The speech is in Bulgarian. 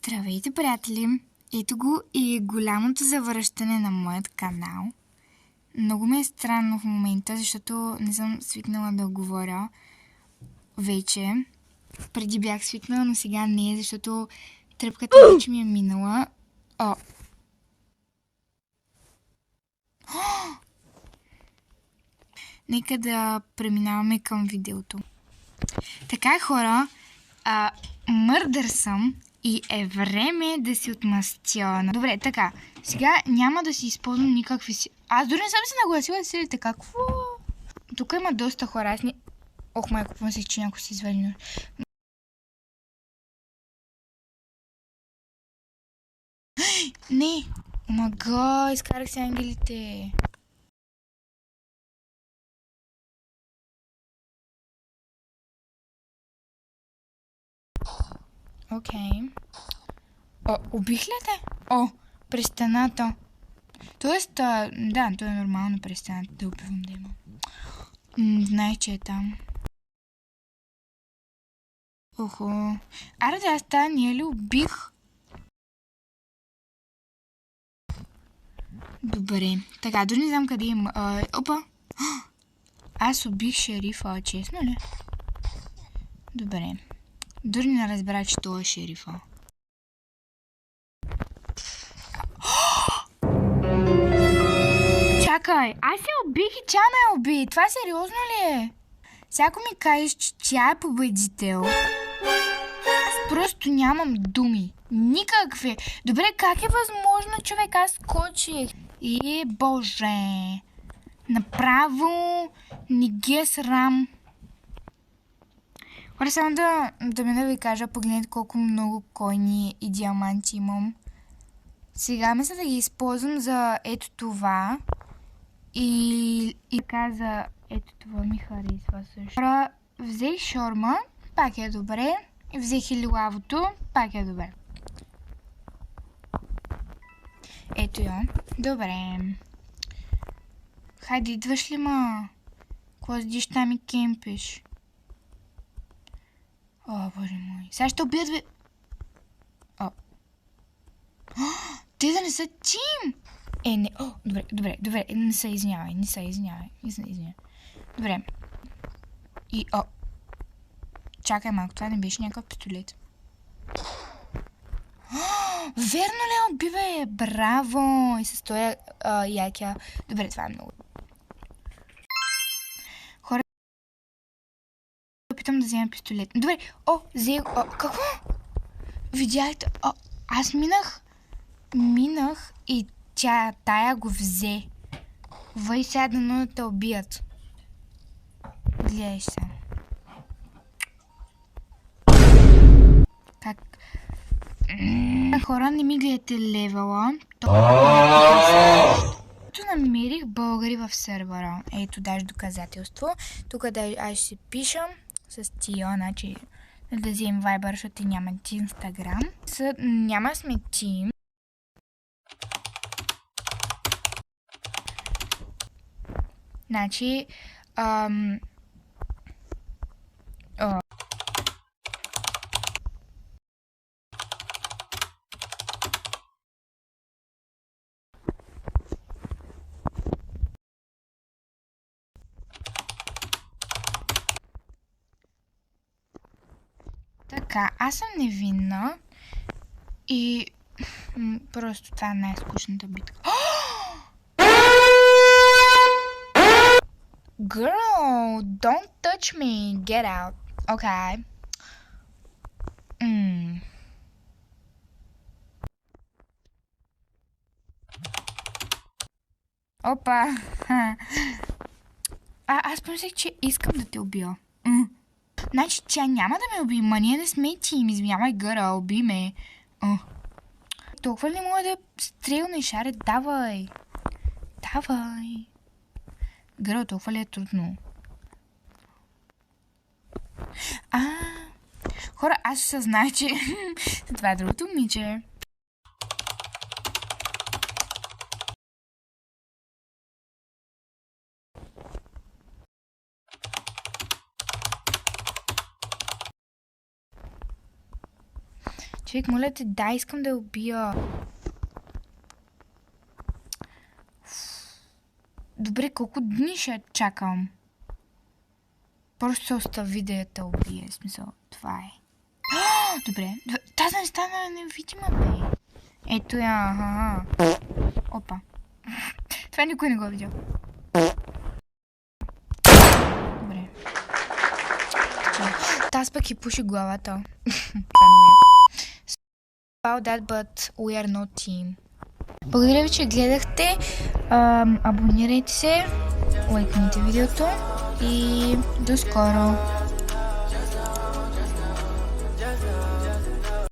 Здравейте, приятели! Ето го и голямото завръщане на моят канал. Много ми е странно в момента, защото не съм свикнала да говоря вече. Преди бях свикнала, но сега не, защото тръпката вече ми е минала. Нека да преминаваме към видеото. Така, хора, мърдър съм и е време да си отмъстя. Добре, така, сега няма да си използвам никакви си... Аз дори не съм се нагласила да седите. Какво? Тук има доста хора. Аз не... Ох, майко, помислих, че някой си извади. Не! Омага, изкарах си ангелите. Окей. Убих ли те? През стената. Тоест, да, то е нормално през стената да убивам да има. Знаех, че е там. Охо. Аре да, аз тая ние ли убих? Добре. Така, дори не знам къде има. Опа. Аз убих шерифа, честно ли? Добре. Дори не разбрах, че това е шерифа. Чакай, аз я убих и тя ме уби. Това сериозно ли е? Всяко ми кажеш, че тя е победител. Аз просто нямам думи. Никакви. Добре, как е възможно, човек? Аз скочих. Боже. Направо не ги е срам. Хора, само да ми да ви кажа, погледнете колко много койни и диаманти имам. Сега мисля да ги използвам за ето това. И каза, ето това ми харесва също. Хора, взех шорма, пак е добре. Взех и лилавото, пак е добре. Ето я. Добре. Хайде, идваш ли, ма? Какво седиш там и кемпиш? Боже мой. Сега ще убият ви... Те да не са тим! Не. Добре. Не се извинявай. Добре. И, чакай малко, това не беше някакъв пистолет. Верно ли уби, бе? Браво! И се стоя якия. Добре, това е много. Хора, опитам да взема пистолет. Добре, взех... Какво? Видяхте? Аз минах и тая го взе. Въй сега да те убият. Гледай се. Как? Хора, не ми гледате левела. Тук намерих българи в сервера. Ето, даже доказателство. Тук аз ще си пишам с тия, значи да вземем Viber, защото няма Instagram. Няма сме тим. Значи, така, аз съм невинна и просто това е най-скучната битка. Girl, don't touch me. Get out. Okay. Опа. Аз помислих, че искам да те убия. Значи, тя няма да ме уби, ма ние не сме тим. Извинявай, гъра, уби ме. Толкова ли мога да стрелнеш, аре, давай. Гъра, толкова ли е трудно? Хора, аз ще съзнах, че това е другото момиче. Свик, моля те, да, искам да я убия. Добре, колко дни ще чакам? Просто се остави да я те убие. В смисъл, това е. Добре. Тази не стана невидима, бе. Ето я, ага. Опа. Това никой не го е видял. Добре. Таз пък и пуши главата. About that, but we are not team. Благодаря ви, че гледахте. Абонирайте се, лайкните видеото и до скоро!